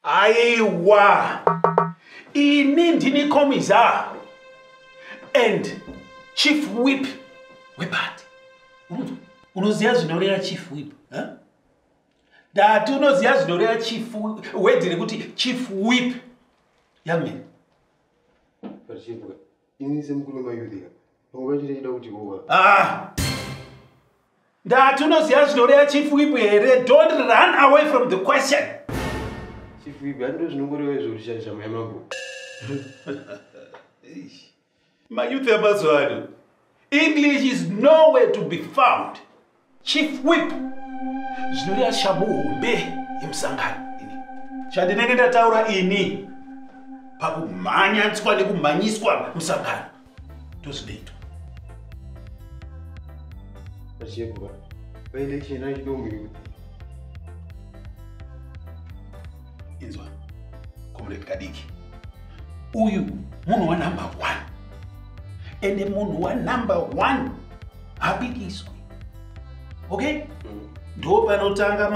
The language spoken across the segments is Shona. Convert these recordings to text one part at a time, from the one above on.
Aiwa. Ini ndini komisa. And Chief Whip. Webati. Unoziya zvinoreva Chief Whip, huh? Dati unoziya zvinoreva Chief Whip. Wediri kuti Chief Whip. Young man. Dati unoziya zvinoreva Chief Whip here. Don't run away from the question. Chief Whip, I don't know what it is. My youth ambassador. English is nowhere to be found. Chief Whip. Zvinoreva shabuhombe yemusangano ini. Chandinenge ndataura ini. Pakumhanyaniswa nekumhanyiswa musangano. Ndozvinoitwa. Chedu, by-election achidomiri. Inzwa, comrade Kadiki. Uyu munhu wa number 1. Ende munhu wa number 1 habikiswi. Okay? Ndo panotanga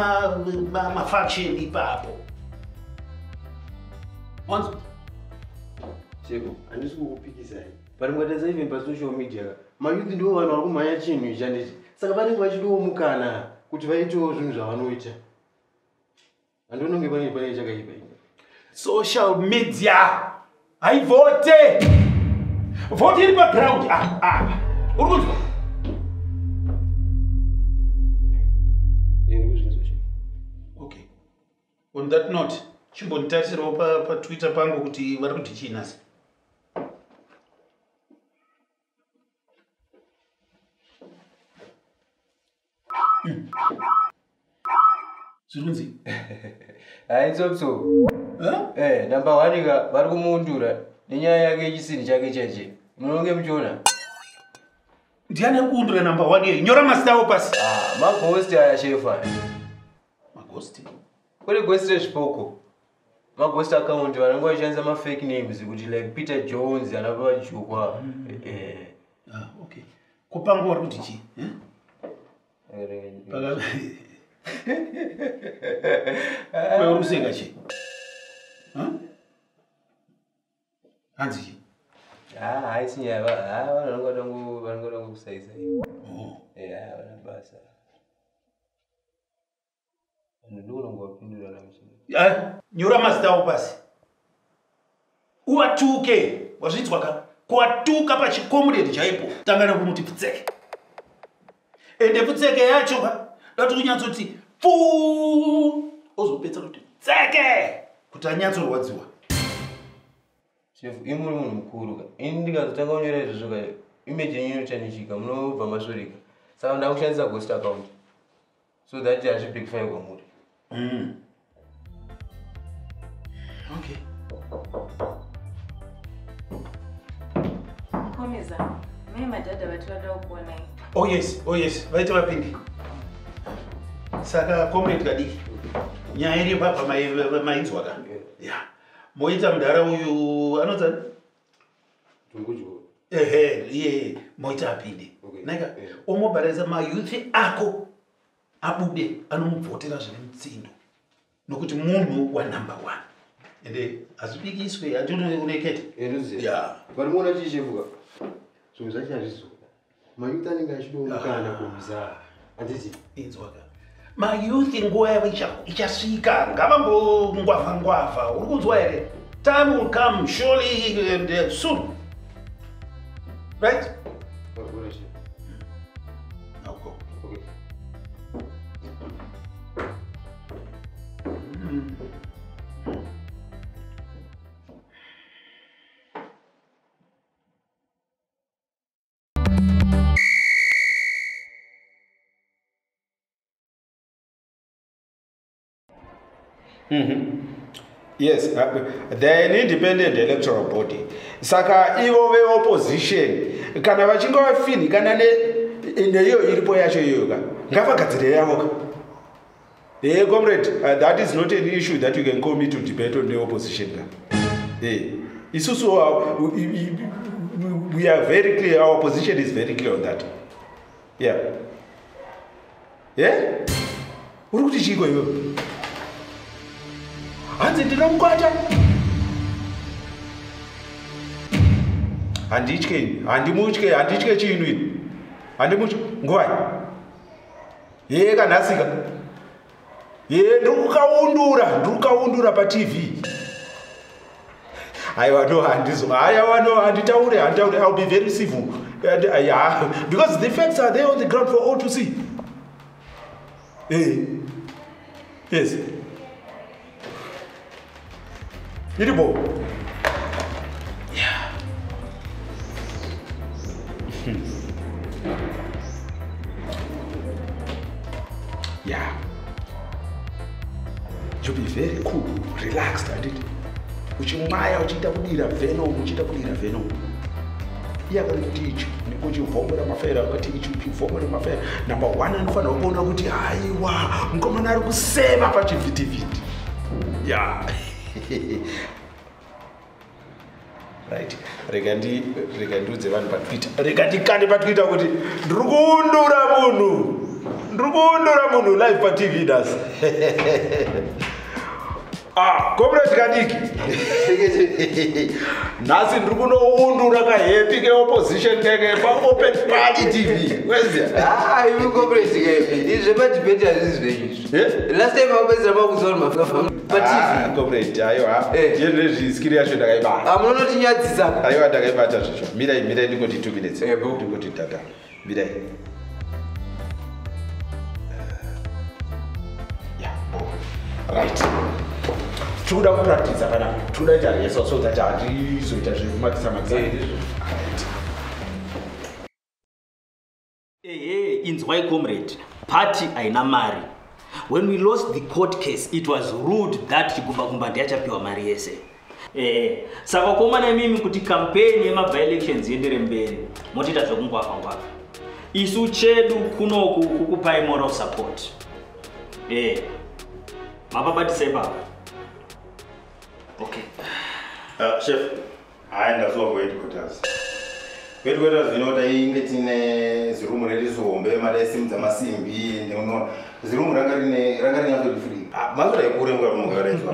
ma faction ipapo. Once Chedu, handisi kukupikisai. Parimwatadza even pasocial media. Mayuthi ndiwo vanhu vari kumhanya chinhu ichi handiti. Saka vanenge vachidiwo mukana kuti vaitewo zvinhu zvavanoita. Handononge pane chakaipa ine. Social media. I vote. Vote in background. Urunzwa. Okay. On that note, chimbonitarisirawo pa Twitter pangu kuti vari kuti chinasi. Zvirunzi. Haitsopso. Number 1 vari kumundura nenyaya yake chisini chake cheche. Munonge muchiona. Ndiani kundura number 1 yeyi? Nyora masitawo pasi. Maghost aya shefa. Maghost. Kule ghost zvipoko. Maghost account vanenge vachishandisa ma-fake names kuti like Peter Jones anapa chukwa. Okay. Kupangu vari kuti chi? Uruseka chi? Hanzi chi? Haisi nyaya vanongoda kusaisa. Vana basa. Ndinongopindura namushini. Nyora mazitawo pasi. Uwatuke. Wazvinzwa ka? Kuwatuka pachikomrade chaipo. Tangana kumuti pfutseke. Ende pfutseke yacho ka? Dati kunyatsoti fu. Ozopedza kuti tseke. Kuti anyatsorwadziwa. Chef, imuri munhu mukuru ka. Ini ndikazotanga kunyora izvozvo ka image yenyu inotanichika munobva masvoreka. Saka ndakushandisa ghost account. So that hazvibhekifai kwamuri. Okay. Komeza, mai madhadha vati vada kuonai. Oh yes, vaita vapindi. Saka comrade Kadiki. Nyaya iri papa mainzwa ka. Yeah. Moita mudhara uyu anotsa Tungujo. Moita apinde. Naika omobharisa mayouth ako abude anomubvotera zvine mutsindo. Nokuti munhu wa number 1. Ende azvibikiswe handino unekete. Yeah. Vari muona chichefuka. Zvinhu zvacho hazvizoda. Mayouth anenge achidiwa mukana kumisa. Handiti inzwa ka. Mayouth nguva yavo ichasvika. Ngavambongwavha. Uri kunzwa here? Time will come surely and soon. Right? Now go. Okay. Yes, they're an independent electoral body. Saka ivo ve opposition kana vachinga vafini kana neyo iripo yacho iyoka ngavagadzire yavoka. Comrade, that is not an issue that you can call me to debate on the opposition. Isusu, we are very clear, our position is very clear on that. Yeah. Yeah? Uri kuti chiko iwe? hanzi ndinomukwata. Handitye chinhu ini. Handimutye ngwai. Ye kanhasika. Ye ndikukaundura pa-TV. Handitaure. I'll be very civil. Because the facts are there on the ground for all to see. Yes. Beautiful. Yeah. Yeah. You be very cool, relaxed, I did. Uchimaya uchita kudira venom. Teach. Uchivhomera mafera teach. Uchivhomera mafera. Number 1 anofana kuona kuti haiwa mukomana ari kuseva pachivhitivhiti. Yeah. Right. Rega ndiudze vanhu paTwitter. Rega ndikande paTwitter kuti ndirikuundura munhu live paTV das. Comrade Kadiki. Nasi ndikunoundura kahappy ke-opposition pa-open party TV. Where's it? You comrade Kadiki. It's about debate as this. Last time I was about to solve my TV. Comrade, ayo skiri yacho ndakaibata. Amunotonyadzisa. Ayo ndakaibata zvacho. Mirai ndingoti 2 minutes. Ndingoti tata. Mirai. Right. Toda kuratidza kana toda kutarisa so that hatizoita zvekumatisa magazine. Inzwai comrade, party haina mari. When we lost the court case, it was ruled that Chigumba ndiachapiwa mari yese. Saka komana mimi kuti campaign yema-by-elections yendere mberi, motita zvokungwaka. Isu Chedu kunoku kukupai moral support. Mababatisei baba. Okay. Chef, ndazuva kuheadquarters. Kuheadquarters zvinota inge tine zirumu rerizombe madaisimudza masimbi ndeunoona zirumu ranga rinyatso free. Mazura ikure mukaraidzwa.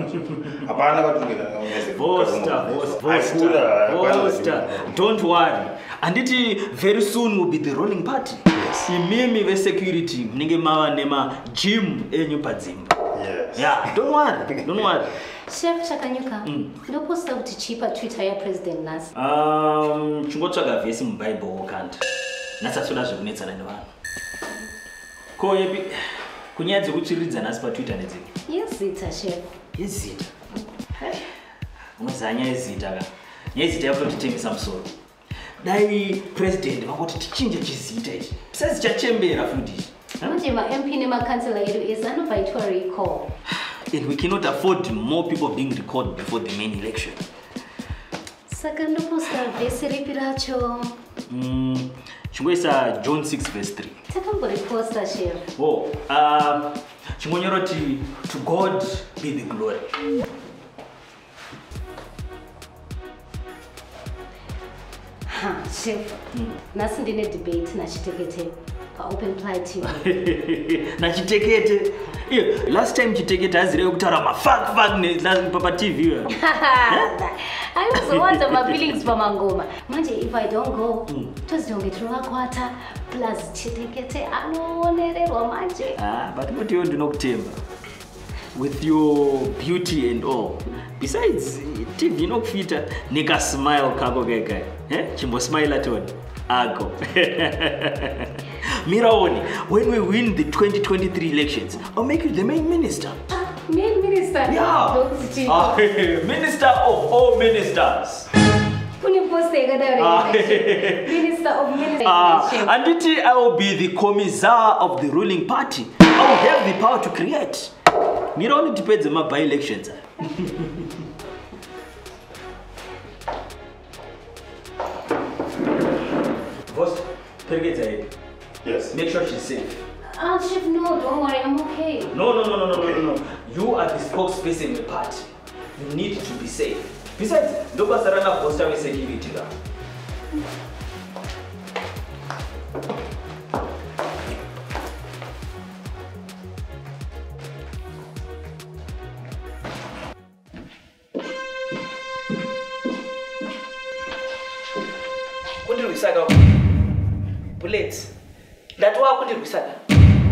Hapana vatungena Voster. Don't worry. Anditi very soon will be the ruling party. Yes. Imimi ve security mninge mava nema gym enyu padzimba. Yes. Yeah, don't worry. Chef Chakanyuka, ndoposta kuti chipa Twitter ya President Nasi. Chungotsvaga vhesi muBible wokanda. Nasasoda zvekunetsana nevanhu. Ko yepi kunyaya dzekutsviridza Nasi paTwitter nedziki? Yezita chef. Yezita. Unozanya yezita ka. Yezita yakutotitengesa musoro. Dai president vakoti tichinje chizita ichi. Besides chachembera futi. Manje ma-MP nema-councillor edu is anovaitwa recall. And we cannot afford more people being recalled before the main election. Saka ndoposta vhesi ripi racho? Chingoisa John 6 verse 3. Takamboriposta chef. Chingonyoroti to God be the glory. Chef. Nasi ndine debate na Chete pa-open play TV. Na Chete. Last time Chete hazire kutaura ma-fuck pa TV. I also want my feelings for Mangoma. Manje, if I don't go, just don't get kwata plus Chete anonererwa manje. But what you do not tell with your beauty and all. Besides, TV inokufita nika smile kako keka. Chimbo smile at all. Ako. Miraoni, when we win the 2023 elections, I'll make you the main minister. Main minister? Yeah. Minister of all ministers. Minister of ministers. And I will be the commissar of the ruling party. I will have the power to create. Miraoni depends on my by-elections. Boss, yes. Make sure she's safe. Chef, no, don't worry, I'm okay. No. You are the spokesperson in the party. You need to be safe. Besides, look at Sarana Foster with security. kundirwisaka bullets ndatowa kundirwisaka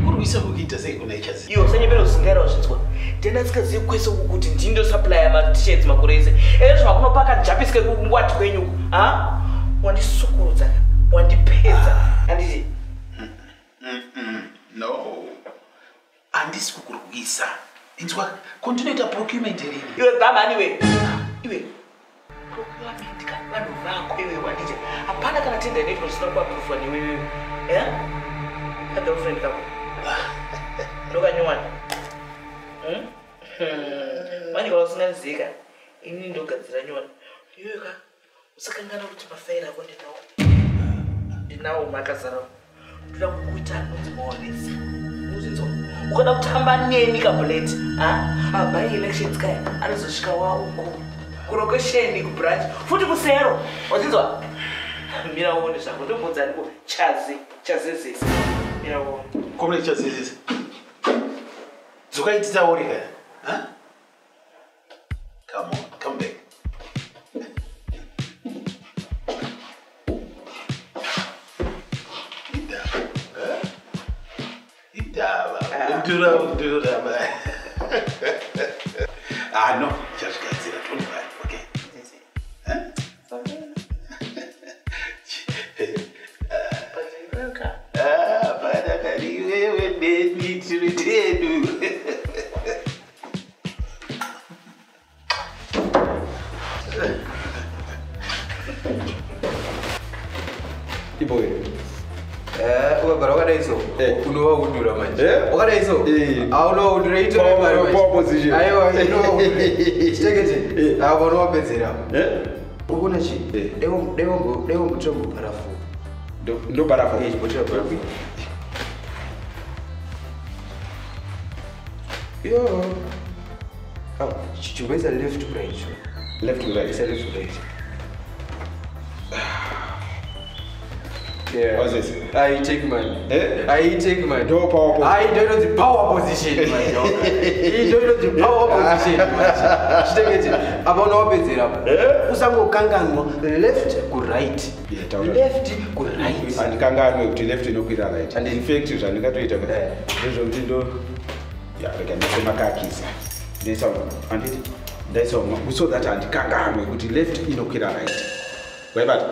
kurwisa kukiita sei kuna ichazi iwo sanyepera usingaira wazvinzwa tenda tikazive kwese uku kuti ndindo supply yama-t-shirts makore ese ere zvakunopaka japisike kungwati kwenyu wandisukurudza wandipedza handiti no handisi kukurwisa inzwa kondinoita procurement rini iwe bhamani iwe procurement kavanhu vako iwe wanditi hapana kana tenda inoitwa zvisina kuapurufwa newewewe agirlfriend kako ndokanyowani manyikala usinganzika ini ndogadzira nyowani iweka usakangana kuti mafaira ako ndinawo makazarawo ndoda kukuita anonzi maonesa uzinzwa ukada kutamba neni kabuleti abai elections kaya anozosvika wauko kurokesheni kubranch futi kusero wazinzwa mira uone zvako ndobvunza ndiko chazezesa mira uone komune chazezesa dzokaititauri kaya come back Wundura. No, just get it. 25, okay? But you made me to return you. Iboy. Ukagara wakadaiso unova Wundura manje wakadaiso auno Wundura opposition aiwa chitekete vanowapedzera ukuona chi devo mutombo parafu ndo parafu yo chichimbo is a left to right it's a left to right. Yeah. What's this? I take mine. I take mine. No power. I don't know the power position, my dog. You don't know the power position. Chitekete. Abona wapedzera. Usangokanganwa left ku right. Left ku right. Andikanganwe kuti left inokwira right. And in fact zvandingatoita ndezvo kuti ndo rega ndisemakakisa. Ndisa anditi. Ndisa so that andikanganwe kuti left inokwira right. Waibata.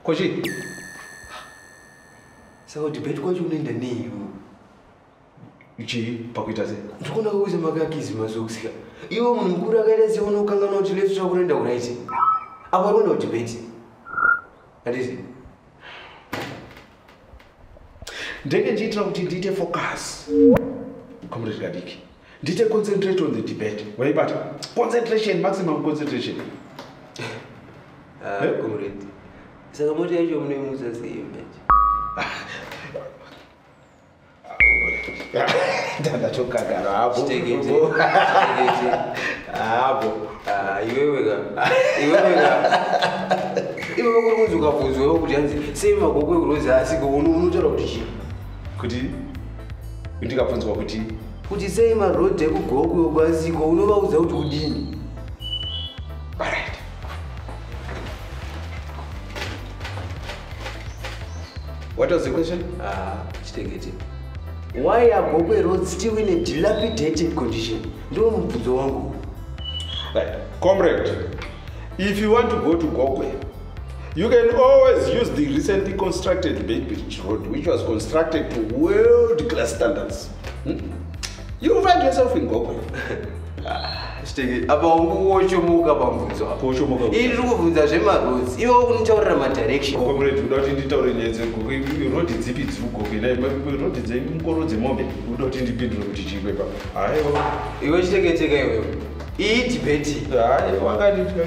Koshi. Saka debate kwacho unoenda nei ichi pakuita sei ndikona kuuza makakizi mazokusika iwe munhu mukuru akaita sei unokanganwa kuti left zvako unoenda kuraiti apa unoenda kudebate handiti ndenge ndiitira kuti ndiite focus comrade Gadiki ndiite concentrate on the debate waibata concentration maximum concentration comrade saka moti yacho munoimusa sei manje ndatokagara hapo iwewe kuri kunzi ukabvunzwewo kuti hanzi sei magoko ekurozi asiko unotaura kuti chii kuti ndikabvunzwa kuti sei marodhi ekugoko ekwasiko unovaudza kuti kudini. Alright. What was the question? Chitekete. Why are Gokwe roads still in a dilapidated condition? Right. Comrade, if you want to go to Gokwe, you can always use the recently constructed Bay Beach Road, which was constructed to world-class standards. You will find yourself in Gokwe. Comrade, without inditaure nyeze road dzipi dziri Gokwe road dzemukoro dzemombe without indipindura kuti chikwepa. Aiwa. Iwe chiteketeka iwewe. Iyi debate. Wanganitwa.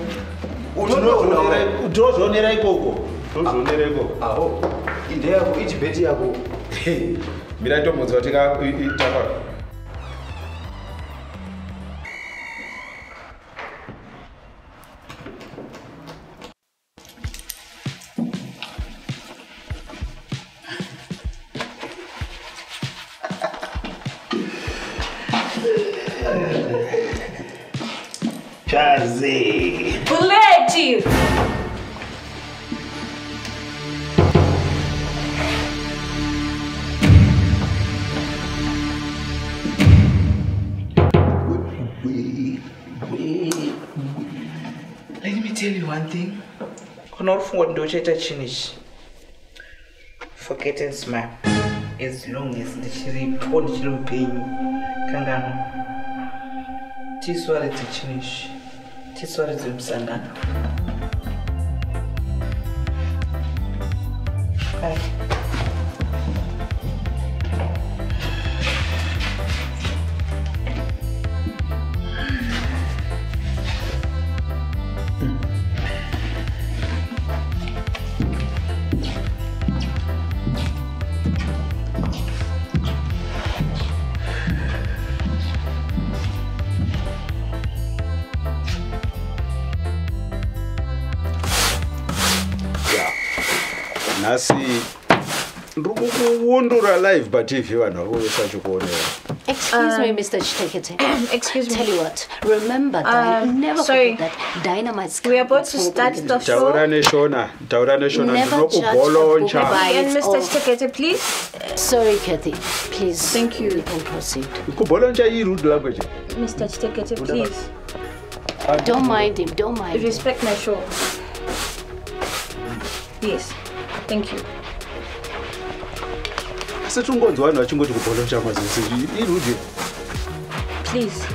Utozvonera ikoko. Tozvonera ikoko. Aho. Inde yako idebate yako. Mira ndombonzwa tika Chazi. Buleti! one thing. Kunorufungwa Chete Chinhu. Forget and smile. As long as the chiri pond children paying Kangano. Tiswari to Chinhu. Tiswari to Msangano. Hi. Nasi Wundura live but if you are not such a corner. Excuse me, Mr. Chete. Excuse me. Tell you what, remember that never forget that dynamite. We are about to start the show. Taurane Shona, Never judge a book by its Mr. own. Chete, please. Sorry, Kathy. Please. Thank you. You can proceed. Rude language. Mr. Chete, please. Don't mind him. Don't mind him. Respect my show. Yes. Thank you. Please.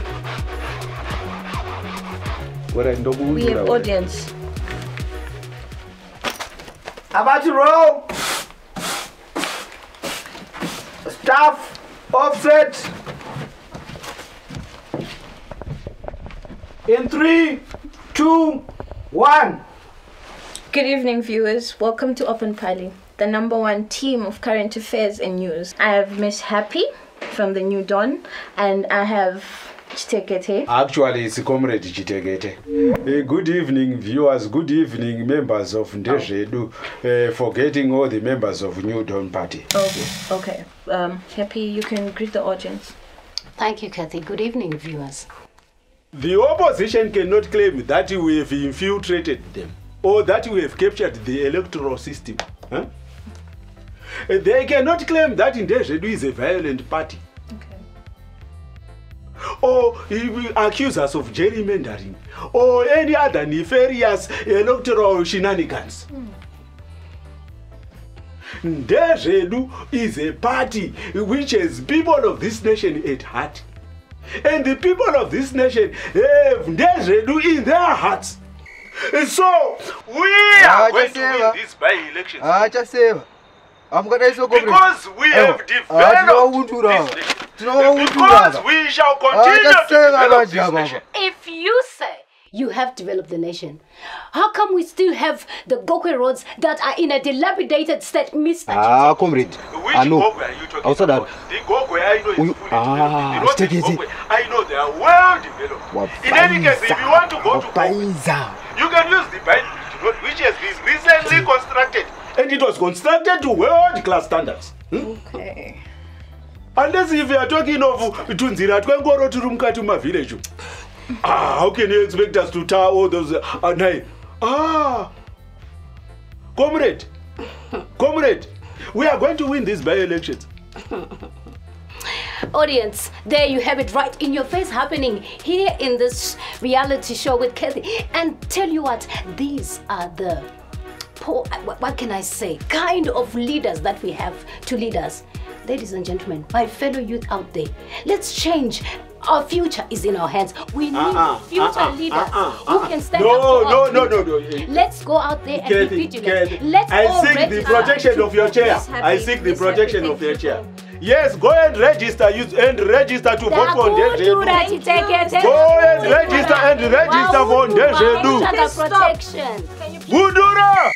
We have audience. About to roll. Staff offset. In 3, 2, 1. Good evening, viewers. Welcome to Open Pali, the #1 team of current affairs and news. I have Miss Happy from the New Dawn, and I have Chete. Actually, it's Comrade Chete. Good evening, viewers. Good evening, members of Chedu. Forgetting all the members of New Dawn Party. Okay. Happy, you can greet the audience. Thank you, Kathy. Good evening, viewers. The opposition cannot claim that we have infiltrated them or that we have captured the electoral system. Huh? They cannot claim that Chedu is a violent party. Or he will accuse us of gerrymandering or any other nefarious electoral shenanigans. Chedu is a party which has people of this nation at heart. And the people of this nation have Chedu in their hearts. And so we are going to win these by-elections. Because we have developed this nation. Because we shall continue to develop this nation. If you say you have developed the nation, how come we still have the Gokwe roads that are in a dilapidated state, Mr. Chete? Comrade. Which Gokwe are you talking about? The Gokwe I know is fully developed. You know, Gokwe, I know they are well developed. In any case, if you want to go to Gokwe, you can use the Bike Road, which has been recently constructed. And it was constructed to world-class standards. Okay. Unless if you are talking of Tunzira Twengoro to Rumkatuma village. How can you expect us to tar all those Comrade, we are going to win these by-elections. Audience, there you have it right in your face, happening here in this reality show with Kathy. And tell you what, these are the what can I say, kind of leaders that we have to lead us. Ladies and gentlemen, my fellow youth out there, let's change. Our future is in our hands. We need future leaders who can stand up. No. Let's go out there and be vigilant. Let's I seek the protection of your chair. I seek the protection of your chair. Yes, go and register. Register to vote for Chedu. Go and register for Chedu. Protection. Wundura!